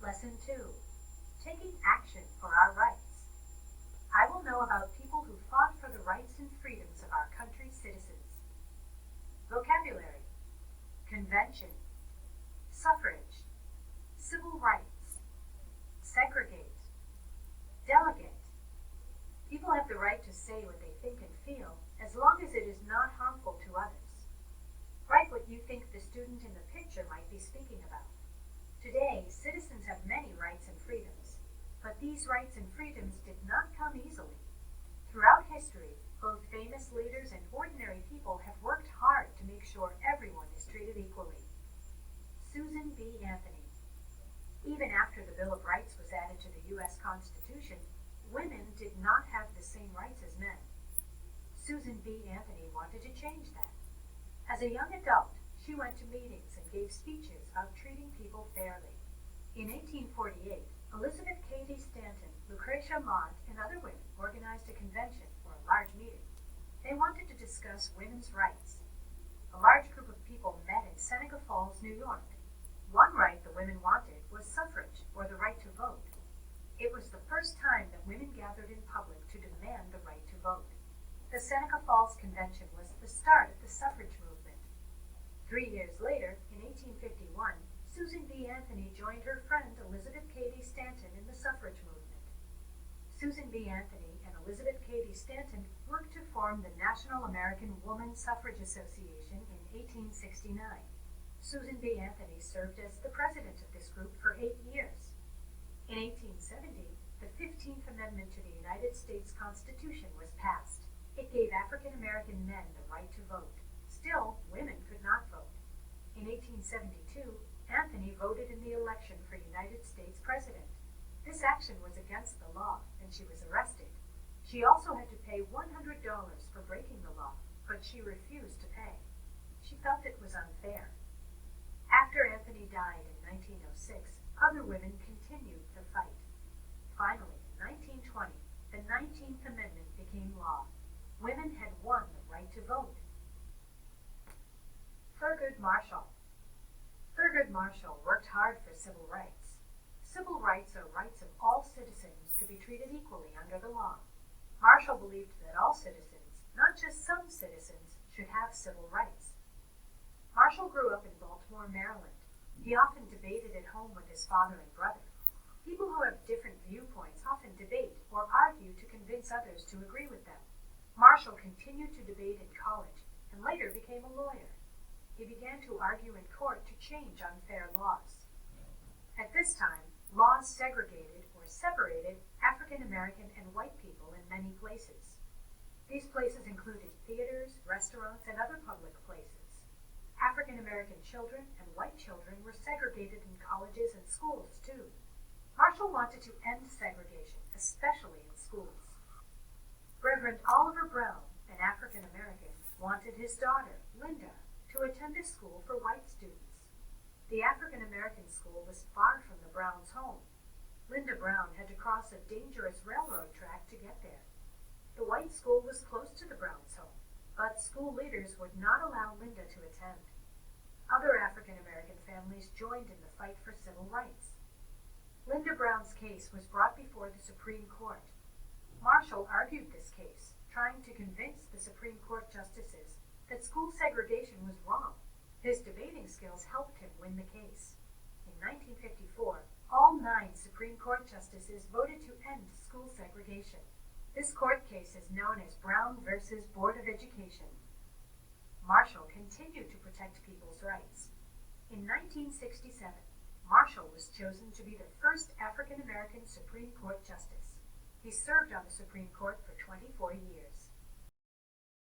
Lesson 2. Taking Action for Our Rights. I will know about people who fought for the rights and freedoms of our country's citizens. Vocabulary: convention, suffrage, civil rights, segregate, delegate. People have the right to say what they think and feel as long as it is not harmful to others. Write what you think the student in the picture might be speaking about. Today, citizens have many rights and freedoms, but these rights and freedoms did not come easily. Throughout history, both famous leaders and ordinary people have worked hard to make sure everyone is treated equally. Susan B. Anthony. Even after the Bill of Rights was added to the U.S. Constitution, women did not have the same rights as men. Susan B. Anthony wanted to change that. As a young adult, she went to meetings and gave speeches about treating people fairly. In 1848, Elizabeth Cady Stanton, Lucretia Mott, and other women organized a convention, or a large meeting. They wanted to discuss women's rights. A large group of people met in Seneca Falls, New York. One right the women wanted was suffrage, or the right to vote. It was the first time that women gathered in public to demand the right to vote. The Seneca Falls Convention was the start of the suffrage movement. 3 years later, in 1851, Susan B. Anthony joined her friend Elizabeth Cady Stanton in the suffrage movement. Susan B. Anthony and Elizabeth Cady Stanton worked to form the National American Woman Suffrage Association in 1869. Susan B. Anthony served as the president of this group for 8 years. In 1870, the 15th Amendment to the United States Constitution was passed. It gave African American men the right to vote. Still, women could not vote. In 1872, Anthony voted in the election for United States President. This action was against the law, and she was arrested. She also had to pay $100 for breaking the law, but she refused to pay. She felt it was unfair. After Anthony died in 1906, other women continued the fight. Finally, in 1920, the 19th Amendment became law. Women had won the right to vote. Thurgood Marshall. Thurgood Marshall worked hard for civil rights. Civil rights are rights of all citizens to be treated equally under the law. Marshall believed that all citizens, not just some citizens, should have civil rights. Marshall grew up in Baltimore, Maryland. He often debated at home with his father and brother. People who have different viewpoints often debate or argue to convince others to agree with them. Marshall continued to debate in college and later became a lawyer. He began to argue in court to change unfair laws. At this time, laws segregated or separated African American and white people in many places. These places included theaters, restaurants, and other public places. African American children and white children were segregated in colleges and schools too. Marshall wanted to end segregation, especially in schools. Reverend Oliver Brown, an African American, wanted his daughter, Linda, to attend a school for white students. The African American school was far from the Browns' home. Linda Brown had to cross a dangerous railroad track to get there. The white school was close to the Browns' home, but school leaders would not allow Linda to attend. Other African American families joined in the fight for civil rights. Linda Brown's case was brought before the Supreme Court. Marshall argued this case, trying to convince the Supreme Court justices that school segregation was wrong. His debating skills helped him win the case. In 1954, all 9 Supreme Court justices voted to end school segregation. This court case is known as Brown versus Board of Education. Marshall continued to protect people's rights. In 1967, Marshall was chosen to be the first African American Supreme Court justice. He served on the Supreme Court for 24 years.